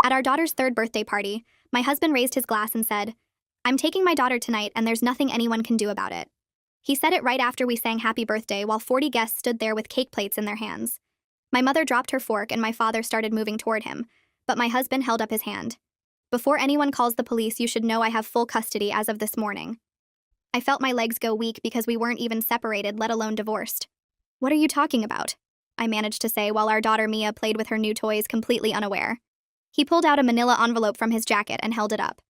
At our daughter's third birthday party, my husband raised his glass and said, "I'm taking my daughter tonight and there's nothing anyone can do about it." He said it right after we sang happy birthday while 40 guests stood there with cake plates in their hands. My mother dropped her fork and my father started moving toward him, but my husband held up his hand. "Before anyone calls the police, you should know I have full custody as of this morning." I felt my legs go weak because we weren't even separated, let alone divorced. "What are you talking about?" I managed to say while our daughter Mia played with her new toys completely unaware. He pulled out a manila envelope from his jacket and held it up.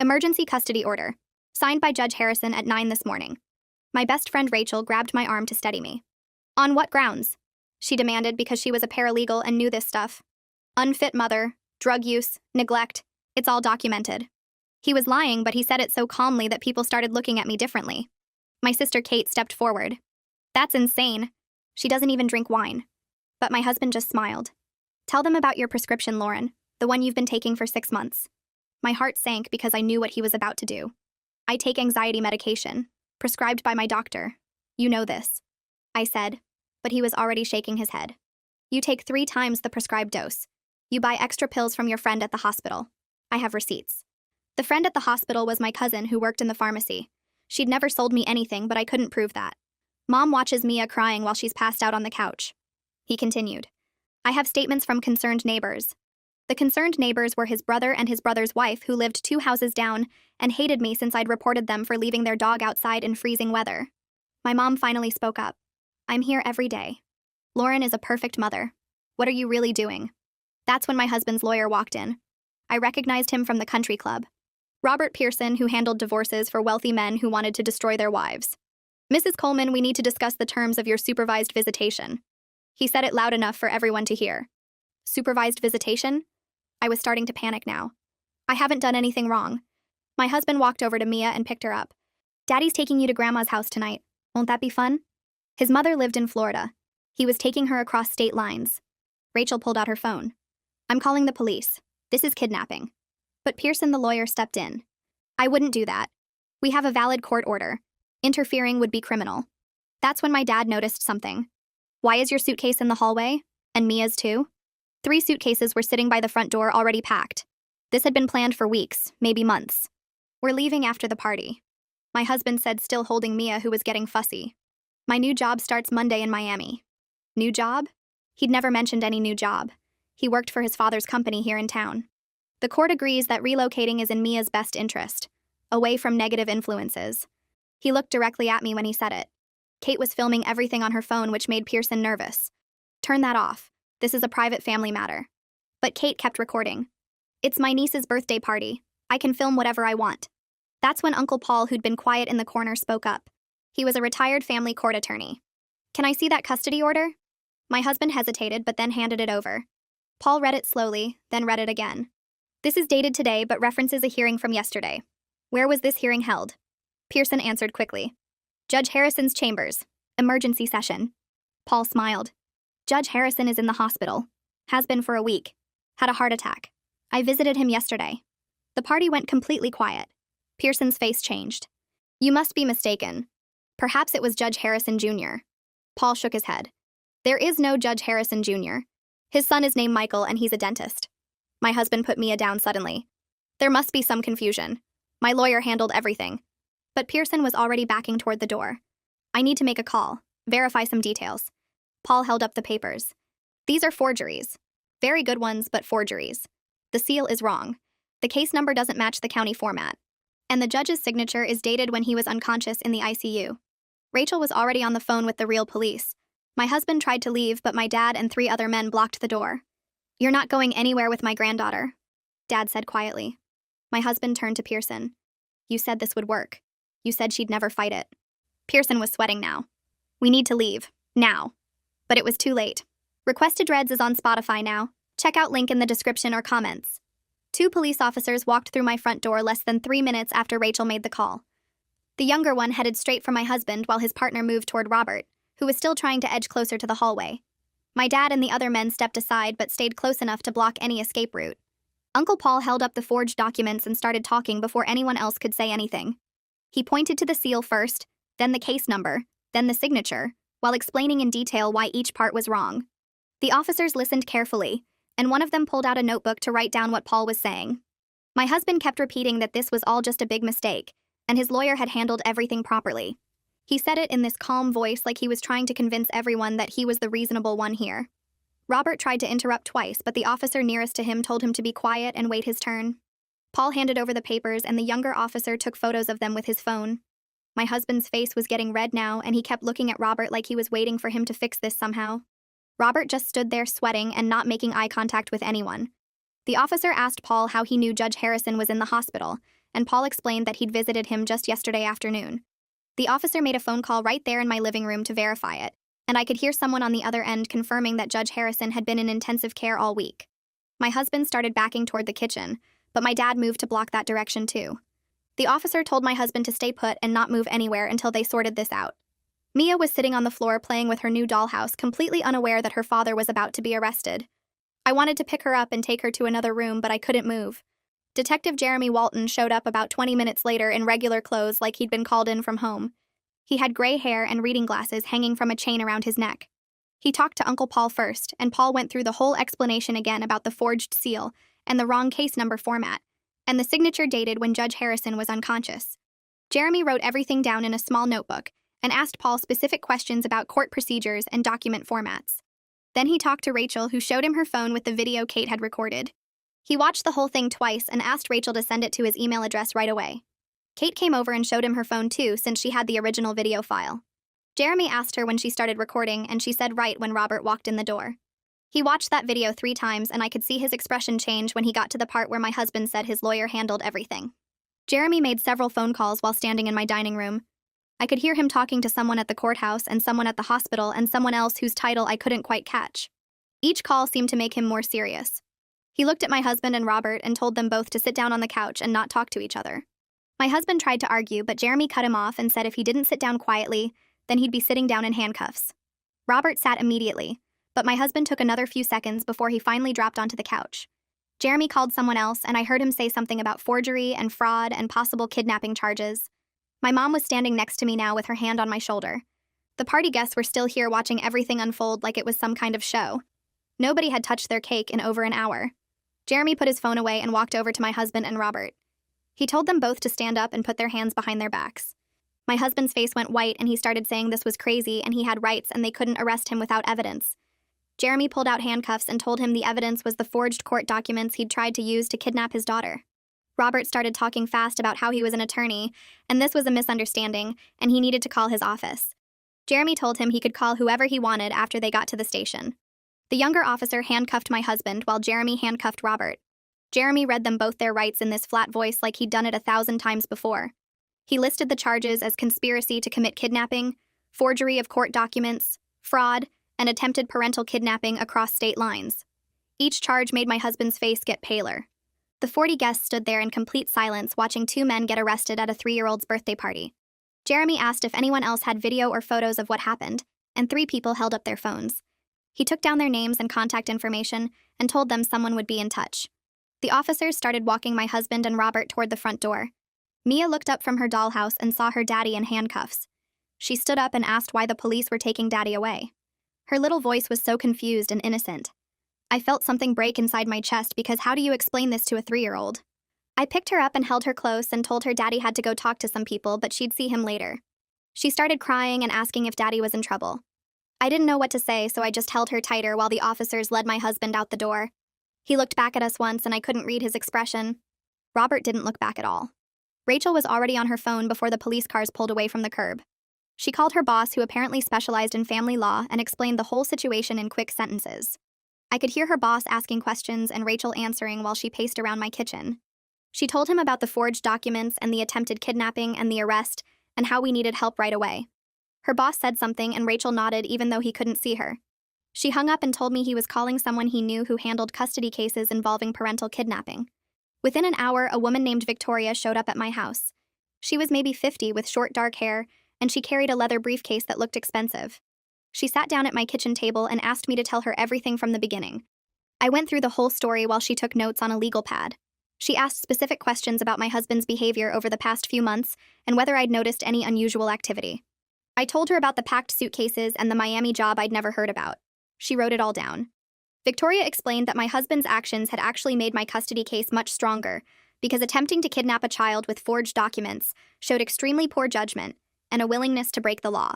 "Emergency custody order. Signed by Judge Harrison at 9 this morning." My best friend Rachel grabbed my arm to steady me. "On what grounds?" she demanded because she was a paralegal and knew this stuff. "Unfit mother, drug use, neglect. It's all documented." He was lying, but he said it so calmly that people started looking at me differently. My sister Kate stepped forward. "That's insane. She doesn't even drink wine." But my husband just smiled. "Tell them about your prescription, Lauren, the one you've been taking for 6 months." My heart sank because I knew what he was about to do. "I take anxiety medication, prescribed by my doctor. You know this," I said, but he was already shaking his head. "You take 3 times the prescribed dose. You buy extra pills from your friend at the hospital. I have receipts." The friend at the hospital was my cousin who worked in the pharmacy. She'd never sold me anything, but I couldn't prove that. "Mom watches Mia crying while she's passed out on the couch." He continued. "I have statements from concerned neighbors." The concerned neighbors were his brother and his brother's wife, who lived 2 houses down and hated me since I'd reported them for leaving their dog outside in freezing weather. My mom finally spoke up. "I'm here every day. Lauren is a perfect mother. What are you really doing?" That's when my husband's lawyer walked in. I recognized him from the country club. Robert Pearson, who handled divorces for wealthy men who wanted to destroy their wives. "Mrs. Coleman, we need to discuss the terms of your supervised visitation." He said it loud enough for everyone to hear. Supervised visitation? I was starting to panic now. I haven't done anything wrong. My husband walked over to Mia and picked her up. "Daddy's taking you to Grandma's house tonight. Won't that be fun?" His mother lived in Florida. He was taking her across state lines. Rachel pulled out her phone. "I'm calling the police. This is kidnapping." But Pearson, the lawyer, stepped in. "I wouldn't do that. We have a valid court order. Interfering would be criminal." That's when my dad noticed something. "Why is your suitcase in the hallway? And Mia's too?" 3 suitcases were sitting by the front door already packed. This had been planned for weeks, maybe months. "We're leaving after the party," my husband said, still holding Mia, who was getting fussy. "My new job starts Monday in Miami." New job? He'd never mentioned any new job. He worked for his father's company here in town. "The court agrees that relocating is in Mia's best interest, away from negative influences." He looked directly at me when he said it. Kate was filming everything on her phone, which made Pearson nervous. "Turn that off. This is a private family matter." But Kate kept recording. "It's my niece's birthday party. I can film whatever I want." That's when Uncle Paul, who'd been quiet in the corner, spoke up. He was a retired family court attorney. "Can I see that custody order?" My husband hesitated, but then handed it over. Paul read it slowly, then read it again. "This is dated today, but references a hearing from yesterday. Where was this hearing held?" Pearson answered quickly. "Judge Harrison's chambers. Emergency session." Paul smiled. "Judge Harrison is in the hospital. Has been for a week. Had a heart attack. I visited him yesterday." The party went completely quiet. Pearson's face changed. "You must be mistaken. Perhaps it was Judge Harrison Jr." Paul shook his head. "There is no Judge Harrison Jr. His son is named Michael and he's a dentist." My husband put Mia down suddenly. "There must be some confusion. My lawyer handled everything." But Pearson was already backing toward the door. "I need to make a call, verify some details." Paul held up the papers. "These are forgeries. Very good ones, but forgeries. The seal is wrong. The case number doesn't match the county format. And the judge's signature is dated when he was unconscious in the ICU." Rachel was already on the phone with the real police. My husband tried to leave, but my dad and 3 other men blocked the door. "You're not going anywhere with my granddaughter," Dad said quietly. My husband turned to Pearson. "You said this would work. You said she'd never fight it." Pearson was sweating now. "We need to leave. Now." But it was too late. Requested Dreads is on Spotify now. Check out link in the description or comments. 2 police officers walked through my front door less than 3 minutes after Rachel made the call. The younger one headed straight for my husband while his partner moved toward Robert, who was still trying to edge closer to the hallway. My dad and the other men stepped aside but stayed close enough to block any escape route. Uncle Paul held up the forged documents and started talking before anyone else could say anything. He pointed to the seal first, then the case number, then the signature, while explaining in detail why each part was wrong. The officers listened carefully, and one of them pulled out a notebook to write down what Paul was saying. My husband kept repeating that this was all just a big mistake, and his lawyer had handled everything properly. He said it in this calm voice like he was trying to convince everyone that he was the reasonable one here. Robert tried to interrupt twice, but the officer nearest to him told him to be quiet and wait his turn. Paul handed over the papers, and the younger officer took photos of them with his phone. My husband's face was getting red now, and he kept looking at Robert like he was waiting for him to fix this somehow. Robert just stood there sweating and not making eye contact with anyone. The officer asked Paul how he knew Judge Harrison was in the hospital, and Paul explained that he'd visited him just yesterday afternoon. The officer made a phone call right there in my living room to verify it, and I could hear someone on the other end confirming that Judge Harrison had been in intensive care all week. My husband started backing toward the kitchen, but my dad moved to block that direction too. The officer told my husband to stay put and not move anywhere until they sorted this out. Mia was sitting on the floor playing with her new dollhouse, completely unaware that her father was about to be arrested. I wanted to pick her up and take her to another room, but I couldn't move. Detective Jeremy Walton showed up about 20 minutes later in regular clothes like he'd been called in from home. He had gray hair and reading glasses hanging from a chain around his neck. He talked to Uncle Paul first, and Paul went through the whole explanation again about the forged seal and the wrong case number format, and the signature dated when Judge Harrison was unconscious. Jeremy wrote everything down in a small notebook and asked Paul specific questions about court procedures and document formats. Then he talked to Rachel, who showed him her phone with the video Kate had recorded. He watched the whole thing twice and asked Rachel to send it to his email address right away. Kate came over and showed him her phone too, since she had the original video file. Jeremy asked her when she started recording, and she said right when Robert walked in the door. He watched that video 3 times, and I could see his expression change when he got to the part where my husband said his lawyer handled everything. Jeremy made several phone calls while standing in my dining room. I could hear him talking to someone at the courthouse and someone at the hospital and someone else whose title I couldn't quite catch. Each call seemed to make him more serious. He looked at my husband and Robert and told them both to sit down on the couch and not talk to each other. My husband tried to argue, but Jeremy cut him off and said if he didn't sit down quietly, then he'd be sitting down in handcuffs. Robert sat immediately, but my husband took another few seconds before he finally dropped onto the couch. Jeremy called someone else, and I heard him say something about forgery and fraud and possible kidnapping charges. My mom was standing next to me now with her hand on my shoulder. The party guests were still here watching everything unfold like it was some kind of show. Nobody had touched their cake in over an hour. Jeremy put his phone away and walked over to my husband and Robert. He told them both to stand up and put their hands behind their backs. My husband's face went white and he started saying this was crazy and he had rights and they couldn't arrest him without evidence. Jeremy pulled out handcuffs and told him the evidence was the forged court documents he'd tried to use to kidnap his daughter. Robert started talking fast about how he was an attorney, and this was a misunderstanding, and he needed to call his office. Jeremy told him he could call whoever he wanted after they got to the station. The younger officer handcuffed my husband while Jeremy handcuffed Robert. Jeremy read them both their rights in this flat voice like he'd done it 1,000 times before. He listed the charges as conspiracy to commit kidnapping, forgery of court documents, fraud, and attempted parental kidnapping across state lines. Each charge made my husband's face get paler. The 40 guests stood there in complete silence watching 2 men get arrested at a 3-year-old's birthday party. Jeremy asked if anyone else had video or photos of what happened, and 3 people held up their phones. He took down their names and contact information and told them someone would be in touch. The officers started walking my husband and Robert toward the front door. Mia looked up from her dollhouse and saw her daddy in handcuffs. She stood up and asked why the police were taking daddy away. Her little voice was so confused and innocent. I felt something break inside my chest because how do you explain this to a 3-year-old? I picked her up and held her close and told her daddy had to go talk to some people, but she'd see him later. She started crying and asking if daddy was in trouble. I didn't know what to say, so I just held her tighter while the officers led my husband out the door. He looked back at us once and I couldn't read his expression. Robert didn't look back at all. Rachel was already on her phone before the police cars pulled away from the curb. She called her boss, who apparently specialized in family law, and explained the whole situation in quick sentences. I could hear her boss asking questions and Rachel answering while she paced around my kitchen. She told him about the forged documents and the attempted kidnapping and the arrest and how we needed help right away. Her boss said something and Rachel nodded even though he couldn't see her. She hung up and told me he was calling someone he knew who handled custody cases involving parental kidnapping. Within an hour, a woman named Victoria showed up at my house. She was maybe 50 with short dark hair, and she carried a leather briefcase that looked expensive. She sat down at my kitchen table and asked me to tell her everything from the beginning. I went through the whole story while she took notes on a legal pad. She asked specific questions about my husband's behavior over the past few months and whether I'd noticed any unusual activity. I told her about the packed suitcases and the Miami job I'd never heard about. She wrote it all down. Victoria explained that my husband's actions had actually made my custody case much stronger because attempting to kidnap a child with forged documents showed extremely poor judgment and a willingness to break the law.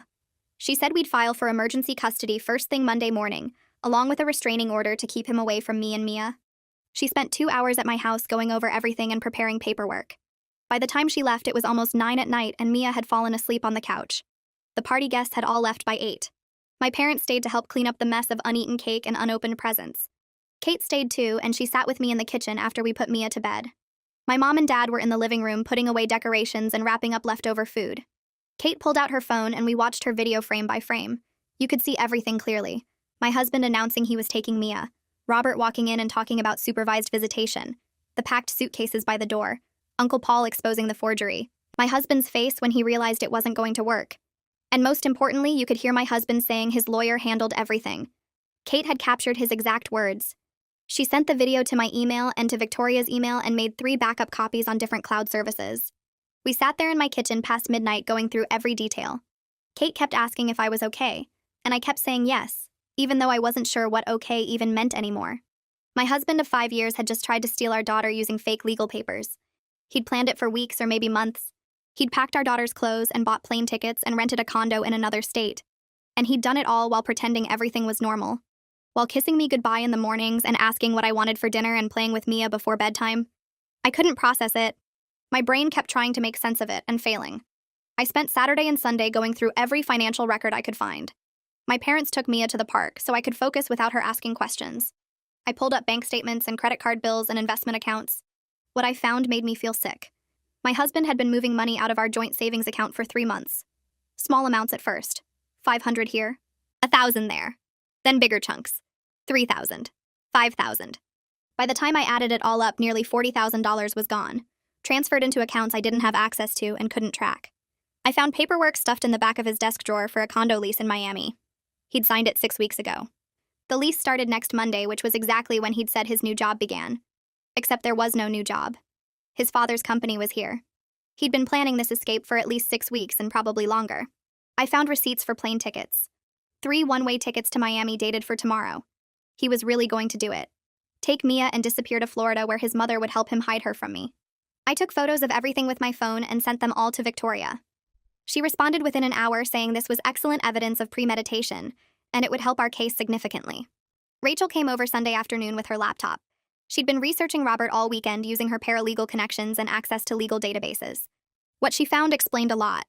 She said we'd file for emergency custody first thing Monday morning, along with a restraining order to keep him away from me and Mia. She spent 2 hours at my house going over everything and preparing paperwork. By the time she left, it was almost 9 at night and Mia had fallen asleep on the couch. The party guests had all left by 8. My parents stayed to help clean up the mess of uneaten cake and unopened presents. Kate stayed too, and she sat with me in the kitchen after we put Mia to bed. My mom and dad were in the living room putting away decorations and wrapping up leftover food. Kate pulled out her phone and we watched her video frame by frame. You could see everything clearly. My husband announcing he was taking Mia, Robert walking in and talking about supervised visitation, the packed suitcases by the door, Uncle Paul exposing the forgery, my husband's face when he realized it wasn't going to work. And most importantly, you could hear my husband saying his lawyer handled everything. Kate had captured his exact words. She sent the video to my email and to Victoria's email and made 3 backup copies on different cloud services. We sat there in my kitchen past midnight going through every detail. Kate kept asking if I was okay, and I kept saying yes, even though I wasn't sure what okay even meant anymore. My husband of 5 years had just tried to steal our daughter using fake legal papers. He'd planned it for weeks or maybe months. He'd packed our daughter's clothes and bought plane tickets and rented a condo in another state. And he'd done it all while pretending everything was normal. While kissing me goodbye in the mornings and asking what I wanted for dinner and playing with Mia before bedtime. I couldn't process it. My brain kept trying to make sense of it and failing. I spent Saturday and Sunday going through every financial record I could find. My parents took Mia to the park so I could focus without her asking questions. I pulled up bank statements and credit card bills and investment accounts. What I found made me feel sick. My husband had been moving money out of our joint savings account for 3 months. Small amounts at first. 500 here, 1,000 there. Then bigger chunks. 3,000, 5,000. By the time I added it all up, nearly $40,000 was gone, transferred into accounts I didn't have access to and couldn't track. I found paperwork stuffed in the back of his desk drawer for a condo lease in Miami. He'd signed it 6 weeks ago. The lease started next Monday, which was exactly when he'd said his new job began. Except there was no new job. His father's company was here. He'd been planning this escape for at least 6 weeks and probably longer. I found receipts for plane tickets. 3 one-way tickets to Miami dated for tomorrow. He was really going to do it. Take Mia and disappear to Florida where his mother would help him hide her from me. I took photos of everything with my phone and sent them all to Victoria. She responded within an hour saying this was excellent evidence of premeditation, and it would help our case significantly. Rachel came over Sunday afternoon with her laptop. She'd been researching Robert all weekend using her paralegal connections and access to legal databases. What she found explained a lot.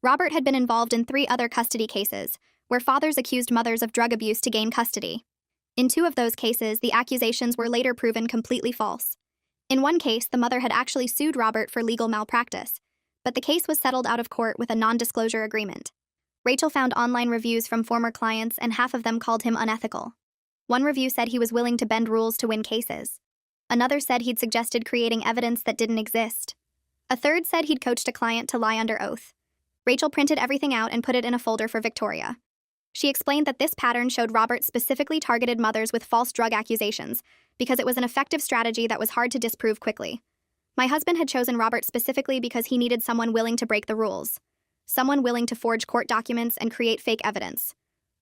Robert had been involved in 3 other custody cases, where fathers accused mothers of drug abuse to gain custody. In 2 of those cases, the accusations were later proven completely false. In one case, the mother had actually sued Robert for legal malpractice, but the case was settled out of court with a non-disclosure agreement. Rachel found online reviews from former clients, and half of them called him unethical. One review said he was willing to bend rules to win cases. Another said he'd suggested creating evidence that didn't exist. A third said he'd coached a client to lie under oath. Rachel printed everything out and put it in a folder for Victoria. She explained that this pattern showed Robert specifically targeted mothers with false drug accusations because it was an effective strategy that was hard to disprove quickly. My husband had chosen Robert specifically because he needed someone willing to break the rules, someone willing to forge court documents and create fake evidence.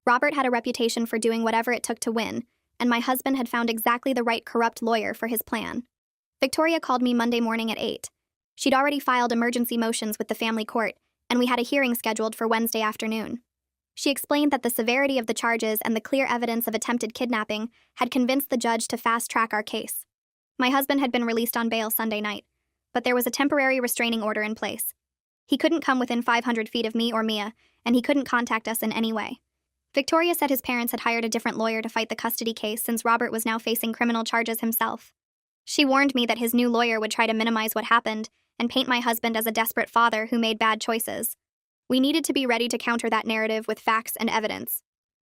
Robert had a reputation for doing whatever it took to win, and my husband had found exactly the right corrupt lawyer for his plan. Victoria called me Monday morning at 8. She'd already filed emergency motions with the family court, and we had a hearing scheduled for Wednesday afternoon. She explained that the severity of the charges and the clear evidence of attempted kidnapping had convinced the judge to fast-track our case. My husband had been released on bail Sunday night, but there was a temporary restraining order in place. He couldn't come within 500 feet of me or Mia, and he couldn't contact us in any way. Victoria said his parents had hired a different lawyer to fight the custody case since Robert was now facing criminal charges himself. She warned me that his new lawyer would try to minimize what happened and paint my husband as a desperate father who made bad choices. We needed to be ready to counter that narrative with facts and evidence.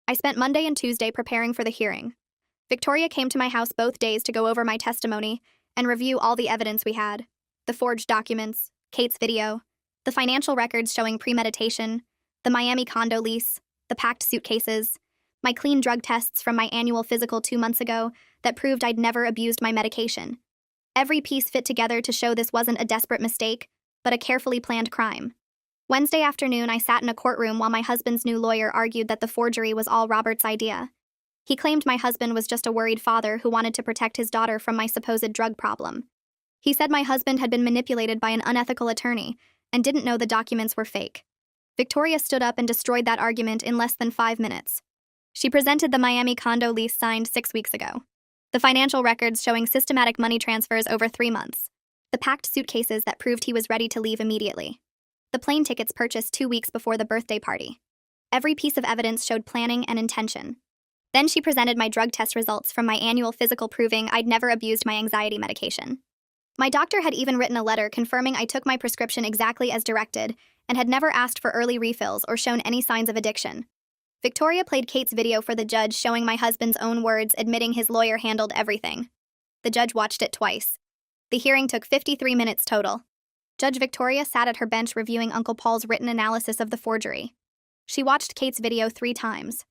I spent Monday and Tuesday preparing for the hearing. Victoria came to my house both days to go over my testimony and review all the evidence we had: the forged documents, Kate's video, the financial records showing premeditation, the Miami condo lease, the packed suitcases, my clean drug tests from my annual physical 2 months ago that proved I'd never abused my medication. Every piece fit together to show this wasn't a desperate mistake, but a carefully planned crime. Wednesday afternoon, I sat in a courtroom while my husband's new lawyer argued that the forgery was all Robert's idea. He claimed my husband was just a worried father who wanted to protect his daughter from my supposed drug problem. He said my husband had been manipulated by an unethical attorney and didn't know the documents were fake. Victoria stood up and destroyed that argument in less than 5 minutes. She presented the Miami condo lease signed 6 weeks ago, the financial records showing systematic money transfers over 3 months, the packed suitcases that proved he was ready to leave immediately, the plane tickets purchased 2 weeks before the birthday party. Every piece of evidence showed planning and intention. Then she presented my drug test results from my annual physical proving I'd never abused my anxiety medication. My doctor had even written a letter confirming I took my prescription exactly as directed and had never asked for early refills or shown any signs of addiction. Victoria played Kate's video for the judge showing my husband's own words admitting his lawyer handled everything. The judge watched it twice. The hearing took 53 minutes total. Judge Victoria sat at her bench reviewing Uncle Paul's written analysis of the forgery. She watched Kate's video 3 times.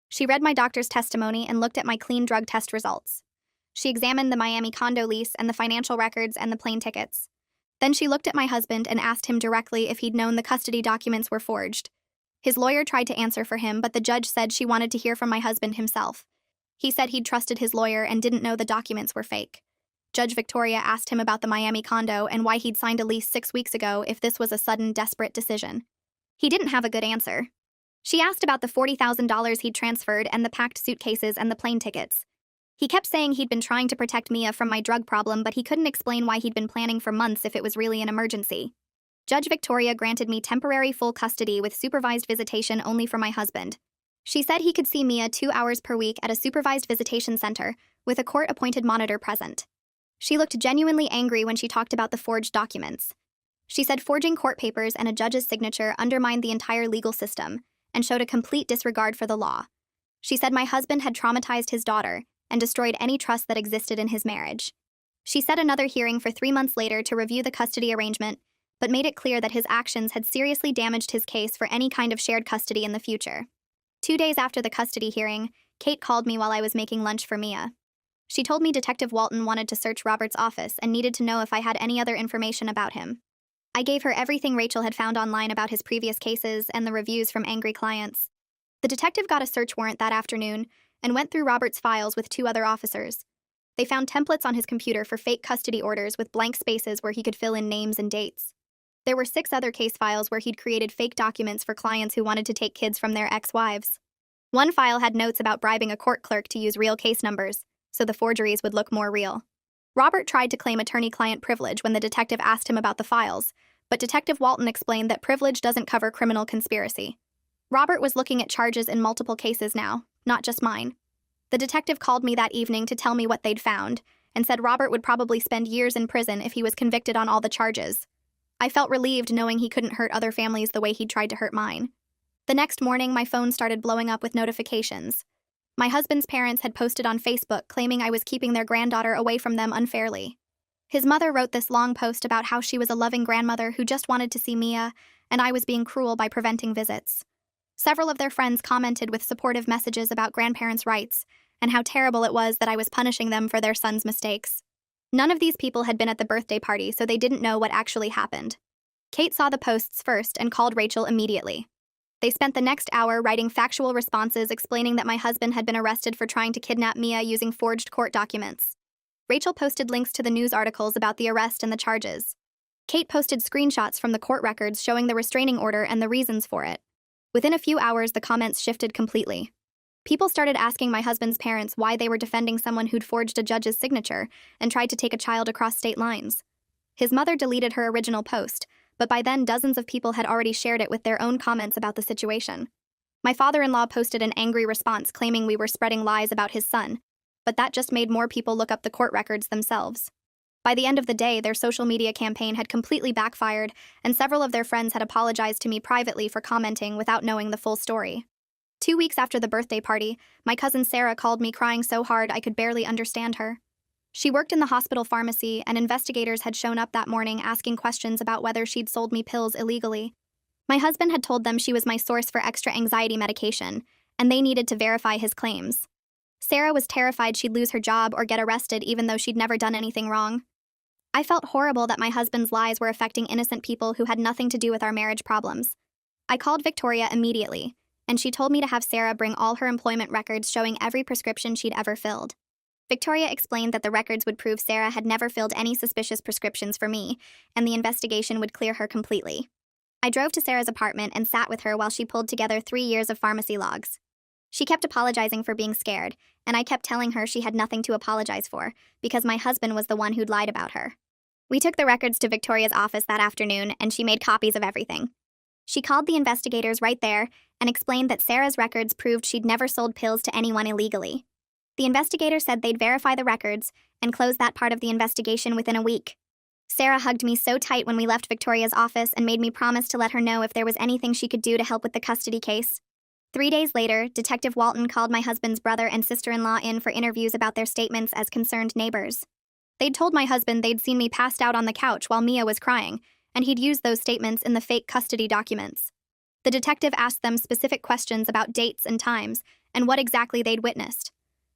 She read my doctor's testimony and looked at my clean drug test results. She examined the Miami condo lease and the financial records and the plane tickets. Then she looked at my husband and asked him directly if he'd known the custody documents were forged. His lawyer tried to answer for him, but the judge said she wanted to hear from my husband himself. He said he'd trusted his lawyer and didn't know the documents were fake. Judge Victoria asked him about the Miami condo and why he'd signed a lease 6 weeks ago if this was a sudden, desperate decision. He didn't have a good answer. She asked about the $40,000 he'd transferred and the packed suitcases and the plane tickets. He kept saying he'd been trying to protect Mia from my drug problem, but he couldn't explain why he'd been planning for months if it was really an emergency. Judge Victoria granted me temporary full custody with supervised visitation only for my husband. She said he could see Mia 2 hours per week at a supervised visitation center with a court-appointed monitor present. She looked genuinely angry when she talked about the forged documents. She said forging court papers and a judge's signature undermined the entire legal system and showed a complete disregard for the law. She said my husband had traumatized his daughter and destroyed any trust that existed in his marriage. She set another hearing for 3 months later to review the custody arrangement, but made it clear that his actions had seriously damaged his case for any kind of shared custody in the future. 2 days after the custody hearing, Kate called me while I was making lunch for Mia. She told me Detective Walton wanted to search Robert's office and needed to know if I had any other information about him. I gave her everything Rachel had found online about his previous cases and the reviews from angry clients. The detective got a search warrant that afternoon and went through Robert's files with 2 other officers. They found templates on his computer for fake custody orders with blank spaces where he could fill in names and dates. There were 6 other case files where he'd created fake documents for clients who wanted to take kids from their ex-wives. One file had notes about bribing a court clerk to use real case numbers, so the forgeries would look more real. Robert tried to claim attorney-client privilege when the detective asked him about the files, but Detective Walton explained that privilege doesn't cover criminal conspiracy. Robert was looking at charges in multiple cases now, not just mine. The detective called me that evening to tell me what they'd found, and said Robert would probably spend years in prison if he was convicted on all the charges. I felt relieved knowing he couldn't hurt other families the way he'd tried to hurt mine. The next morning, my phone started blowing up with notifications. My husband's parents had posted on Facebook claiming I was keeping their granddaughter away from them unfairly. His mother wrote this long post about how she was a loving grandmother who just wanted to see Mia, and I was being cruel by preventing visits. Several of their friends commented with supportive messages about grandparents' rights and how terrible it was that I was punishing them for their son's mistakes. None of these people had been at the birthday party, so they didn't know what actually happened. Kate saw the posts first and called Rachel immediately. They spent the next hour writing factual responses explaining that my husband had been arrested for trying to kidnap Mia using forged court documents. Rachel posted links to the news articles about the arrest and the charges. Kate posted screenshots from the court records showing the restraining order and the reasons for it. Within a few hours, the comments shifted completely. People started asking my husband's parents why they were defending someone who'd forged a judge's signature and tried to take a child across state lines. His mother deleted her original post, but by then dozens of people had already shared it with their own comments about the situation. My father-in-law posted an angry response claiming we were spreading lies about his son, but that just made more people look up the court records themselves. By the end of the day, their social media campaign had completely backfired, and several of their friends had apologized to me privately for commenting without knowing the full story. 2 weeks after the birthday party, my cousin Sarah called me crying so hard I could barely understand her. She worked in the hospital pharmacy, and investigators had shown up that morning asking questions about whether she'd sold me pills illegally. My husband had told them she was my source for extra anxiety medication, and they needed to verify his claims. Sarah was terrified she'd lose her job or get arrested even though she'd never done anything wrong. I felt horrible that my husband's lies were affecting innocent people who had nothing to do with our marriage problems. I called Victoria immediately, and she told me to have Sarah bring all her employment records showing every prescription she'd ever filled. Victoria explained that the records would prove Sarah had never filled any suspicious prescriptions for me, and the investigation would clear her completely. I drove to Sarah's apartment and sat with her while she pulled together 3 years of pharmacy logs. She kept apologizing for being scared, and I kept telling her she had nothing to apologize for, because my husband was the one who'd lied about her. We took the records to Victoria's office that afternoon, and she made copies of everything. She called the investigators right there and explained that Sarah's records proved she'd never sold pills to anyone illegally. The investigators said they'd verify the records and close that part of the investigation within a week. Sarah hugged me so tight when we left Victoria's office and made me promise to let her know if there was anything she could do to help with the custody case. 3 days later, Detective Walton called my husband's brother and sister-in-law in for interviews about their statements as concerned neighbors. They'd told my husband they'd seen me passed out on the couch while Mia was crying, and he'd used those statements in the fake custody documents. The detective asked them specific questions about dates and times and what exactly they'd witnessed.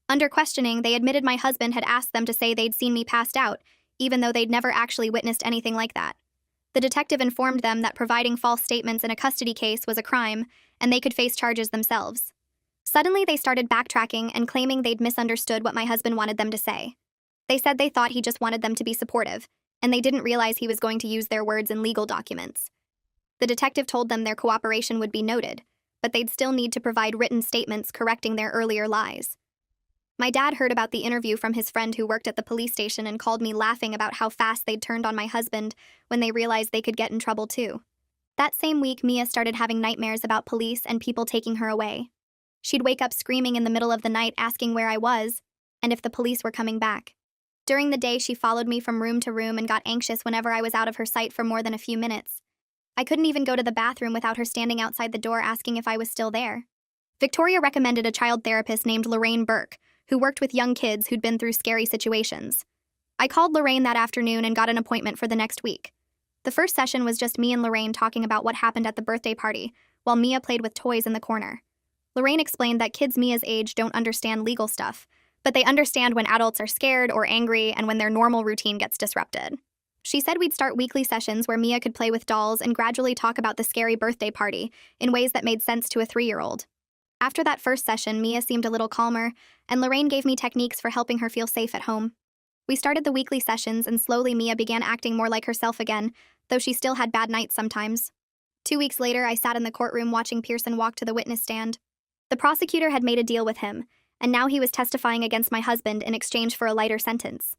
Under questioning, they admitted my husband had asked them to say they'd seen me passed out, even though they'd never actually witnessed anything like that. The detective informed them that providing false statements in a custody case was a crime, and they could face charges themselves. Suddenly, they started backtracking and claiming they'd misunderstood what my husband wanted them to say. They said they thought he just wanted them to be supportive, and they didn't realize he was going to use their words in legal documents. The detective told them their cooperation would be noted, but they'd still need to provide written statements correcting their earlier lies. My dad heard about the interview from his friend who worked at the police station and called me laughing about how fast they'd turned on my husband when they realized they could get in trouble too. That same week, Mia started having nightmares about police and people taking her away. She'd wake up screaming in the middle of the night asking where I was and if the police were coming back. During the day, she followed me from room to room and got anxious whenever I was out of her sight for more than a few minutes. I couldn't even go to the bathroom without her standing outside the door asking if I was still there. Victoria recommended a child therapist named Lorraine Burke, who worked with young kids who'd been through scary situations. I called Lorraine that afternoon and got an appointment for the next week. The first session was just me and Lorraine talking about what happened at the birthday party, while Mia played with toys in the corner. Lorraine explained that kids Mia's age don't understand legal stuff, but they understand when adults are scared or angry and when their normal routine gets disrupted. She said we'd start weekly sessions where Mia could play with dolls and gradually talk about the scary birthday party in ways that made sense to a 3-year-old. After that first session, Mia seemed a little calmer, and Lorraine gave me techniques for helping her feel safe at home. We started the weekly sessions, and slowly Mia began acting more like herself again, though she still had bad nights sometimes. 2 weeks later, I sat in the courtroom watching Pearson walk to the witness stand. The prosecutor had made a deal with him, and now he was testifying against my husband in exchange for a lighter sentence.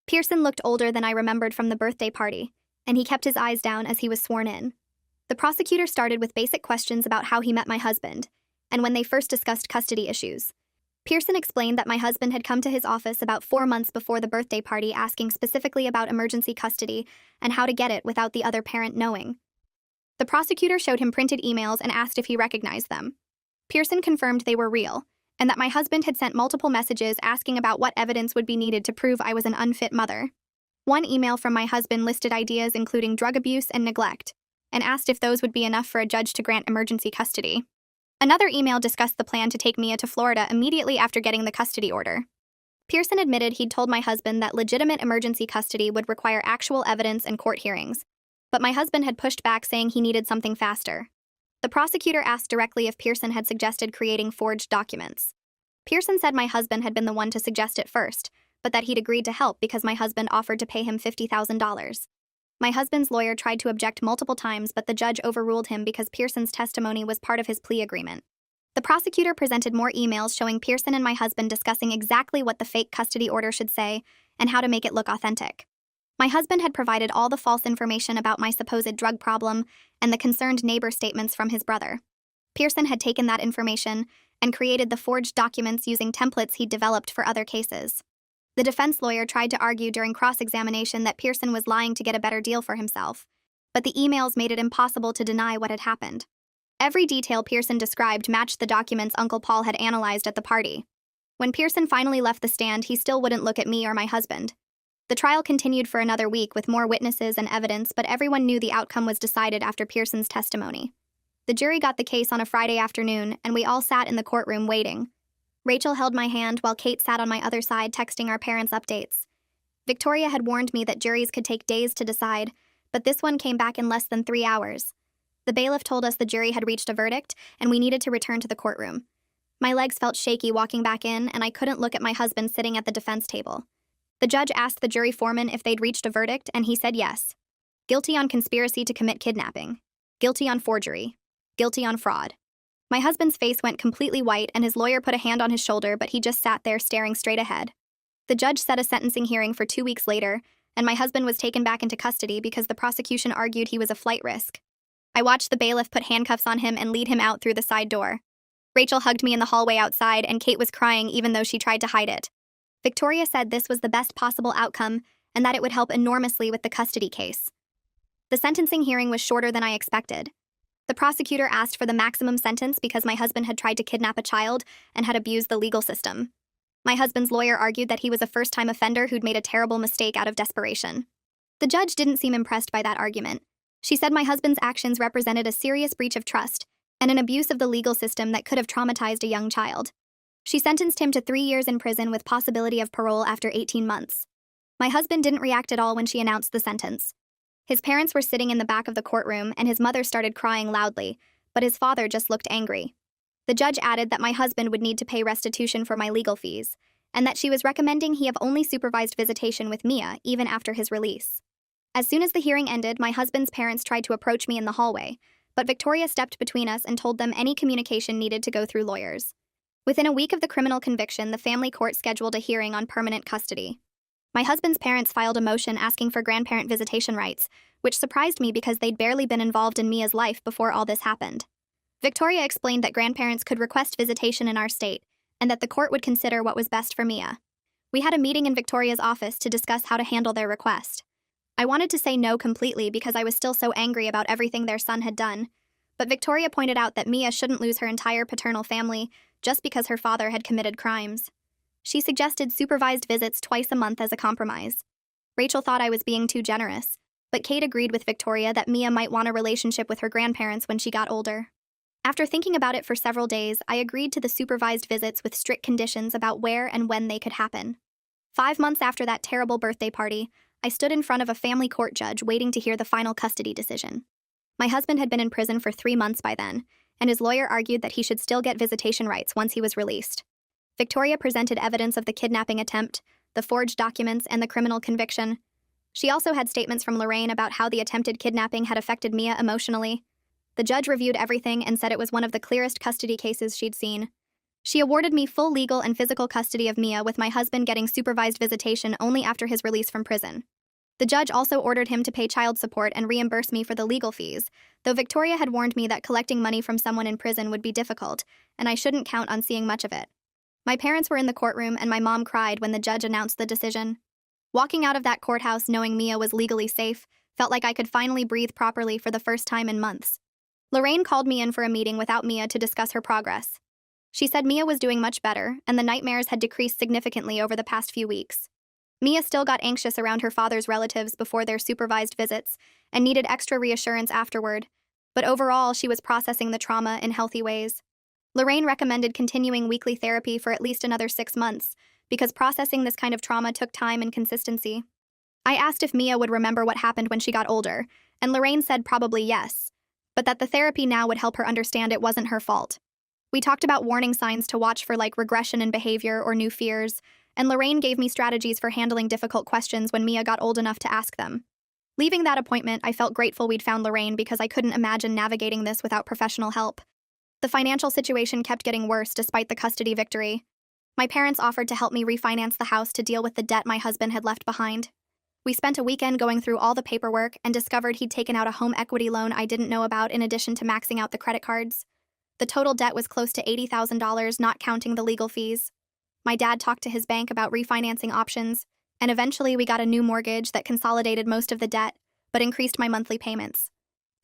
Pearson looked older than I remembered from the birthday party, and he kept his eyes down as he was sworn in. The prosecutor started with basic questions about how he met my husband, and when they first discussed custody issues. Pearson explained that my husband had come to his office about 4 months before the birthday party asking specifically about emergency custody and how to get it without the other parent knowing. The prosecutor showed him printed emails and asked if he recognized them. Pearson confirmed they were real, and that my husband had sent multiple messages asking about what evidence would be needed to prove I was an unfit mother. One email from my husband listed ideas including drug abuse and neglect, and asked if those would be enough for a judge to grant emergency custody. Another email discussed the plan to take Mia to Florida immediately after getting the custody order. Pearson admitted he'd told my husband that legitimate emergency custody would require actual evidence and court hearings, but my husband had pushed back saying he needed something faster. The prosecutor asked directly if Pearson had suggested creating forged documents. Pearson said my husband had been the one to suggest it first, but that he'd agreed to help because my husband offered to pay him $50,000. My husband's lawyer tried to object multiple times, but the judge overruled him because Pearson's testimony was part of his plea agreement. The prosecutor presented more emails showing Pearson and my husband discussing exactly what the fake custody order should say and how to make it look authentic. My husband had provided all the false information about my supposed drug problem and the concerned neighbor statements from his brother. Pearson had taken that information and created the forged documents using templates he'd developed for other cases. The defense lawyer tried to argue during cross-examination that Pearson was lying to get a better deal for himself, but the emails made it impossible to deny what had happened. Every detail Pearson described matched the documents Uncle Paul had analyzed at the party. When Pearson finally left the stand, he still wouldn't look at me or my husband. The trial continued for another week with more witnesses and evidence, but everyone knew the outcome was decided after Pearson's testimony. The jury got the case on a Friday afternoon, and we all sat in the courtroom waiting. Rachel held my hand while Kate sat on my other side texting our parents updates. Victoria had warned me that juries could take days to decide, but this one came back in less than 3 hours. The bailiff told us the jury had reached a verdict and we needed to return to the courtroom. My legs felt shaky walking back in, and I couldn't look at my husband sitting at the defense table. The judge asked the jury foreman if they'd reached a verdict, and he said yes. Guilty on conspiracy to commit kidnapping. Guilty on forgery. Guilty on fraud. My husband's face went completely white, and his lawyer put a hand on his shoulder, but he just sat there staring straight ahead. The judge set a sentencing hearing for 2 weeks later, and my husband was taken back into custody because the prosecution argued he was a flight risk. I watched the bailiff put handcuffs on him and lead him out through the side door. Rachel hugged me in the hallway outside, and Kate was crying even though she tried to hide it. Victoria said this was the best possible outcome and that it would help enormously with the custody case. The sentencing hearing was shorter than I expected. The prosecutor asked for the maximum sentence because my husband had tried to kidnap a child and had abused the legal system. My husband's lawyer argued that he was a first-time offender who'd made a terrible mistake out of desperation. The judge didn't seem impressed by that argument. She said my husband's actions represented a serious breach of trust and an abuse of the legal system that could have traumatized a young child. She sentenced him to 3 years in prison with possibility of parole after 18 months. My husband didn't react at all when she announced the sentence. His parents were sitting in the back of the courtroom, and his mother started crying loudly, but his father just looked angry. The judge added that my husband would need to pay restitution for my legal fees, and that she was recommending he have only supervised visitation with Mia even after his release. As soon as the hearing ended, my husband's parents tried to approach me in the hallway, but Victoria stepped between us and told them any communication needed to go through lawyers. Within a week of the criminal conviction, the family court scheduled a hearing on permanent custody. My husband's parents filed a motion asking for grandparent visitation rights, which surprised me because they'd barely been involved in Mia's life before all this happened. Victoria explained that grandparents could request visitation in our state, and that the court would consider what was best for Mia. We had a meeting in Victoria's office to discuss how to handle their request. I wanted to say no completely because I was still so angry about everything their son had done, but Victoria pointed out that Mia shouldn't lose her entire paternal family just because her father had committed crimes. She suggested supervised visits twice a month as a compromise. Rachel thought I was being too generous, but Kate agreed with Victoria that Mia might want a relationship with her grandparents when she got older. After thinking about it for several days, I agreed to the supervised visits with strict conditions about where and when they could happen. 5 months after that terrible birthday party, I stood in front of a family court judge waiting to hear the final custody decision. My husband had been in prison for 3 months by then, and his lawyer argued that he should still get visitation rights once he was released. Victoria presented evidence of the kidnapping attempt, the forged documents, and the criminal conviction. She also had statements from Lorraine about how the attempted kidnapping had affected Mia emotionally. The judge reviewed everything and said it was one of the clearest custody cases she'd seen. She awarded me full legal and physical custody of Mia, with my husband getting supervised visitation only after his release from prison. The judge also ordered him to pay child support and reimburse me for the legal fees, though Victoria had warned me that collecting money from someone in prison would be difficult, and I shouldn't count on seeing much of it. My parents were in the courtroom, and my mom cried when the judge announced the decision. Walking out of that courthouse knowing Mia was legally safe felt like I could finally breathe properly for the first time in months. Lorraine called me in for a meeting without Mia to discuss her progress. She said Mia was doing much better, and the nightmares had decreased significantly over the past few weeks. Mia still got anxious around her father's relatives before their supervised visits and needed extra reassurance afterward, but overall she was processing the trauma in healthy ways. Lorraine recommended continuing weekly therapy for at least another 6 months, because processing this kind of trauma took time and consistency. I asked if Mia would remember what happened when she got older, and Lorraine said probably yes, but that the therapy now would help her understand it wasn't her fault. We talked about warning signs to watch for, like regression in behavior or new fears, and Lorraine gave me strategies for handling difficult questions when Mia got old enough to ask them. Leaving that appointment, I felt grateful we'd found Lorraine because I couldn't imagine navigating this without professional help. The financial situation kept getting worse despite the custody victory. My parents offered to help me refinance the house to deal with the debt my husband had left behind. We spent a weekend going through all the paperwork and discovered he'd taken out a home equity loan I didn't know about, in addition to maxing out the credit cards. The total debt was close to $80,000, not counting the legal fees. My dad talked to his bank about refinancing options, and eventually we got a new mortgage that consolidated most of the debt, but increased my monthly payments.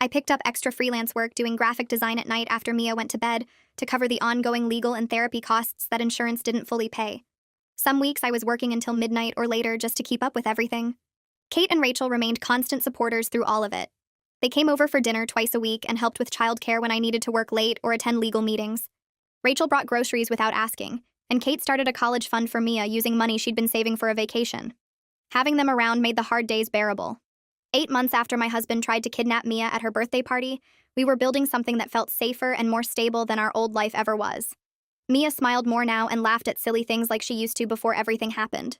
I picked up extra freelance work doing graphic design at night after Mia went to bed to cover the ongoing legal and therapy costs that insurance didn't fully pay. Some weeks I was working until midnight or later just to keep up with everything. Kate and Rachel remained constant supporters through all of it. They came over for dinner twice a week and helped with childcare when I needed to work late or attend legal meetings. Rachel brought groceries without asking, and Kate started a college fund for Mia using money she'd been saving for a vacation. Having them around made the hard days bearable. 8 months after my husband tried to kidnap Mia at her birthday party, we were building something that felt safer and more stable than our old life ever was. Mia smiled more now and laughed at silly things like she used to before everything happened.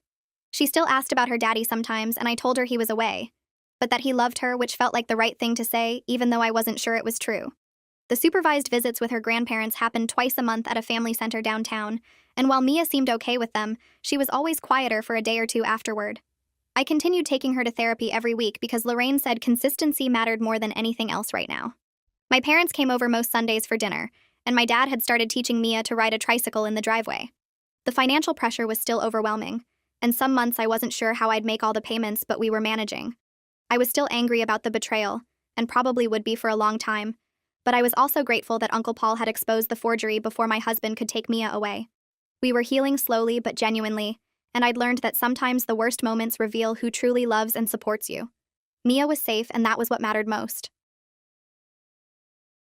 She still asked about her daddy sometimes, and I told her he was away, but that he loved her, which felt like the right thing to say, even though I wasn't sure it was true. The supervised visits with her grandparents happened twice a month at a family center downtown, and while Mia seemed okay with them, she was always quieter for a day or two afterward. I continued taking her to therapy every week because Lorraine said consistency mattered more than anything else right now. My parents came over most Sundays for dinner, and my dad had started teaching Mia to ride a tricycle in the driveway. The financial pressure was still overwhelming, and some months I wasn't sure how I'd make all the payments, but we were managing. I was still angry about the betrayal, and probably would be for a long time, but I was also grateful that Uncle Paul had exposed the forgery before my husband could take Mia away. We were healing slowly but genuinely, and I'd learned that sometimes the worst moments reveal who truly loves and supports you. Mia was safe, and that was what mattered most.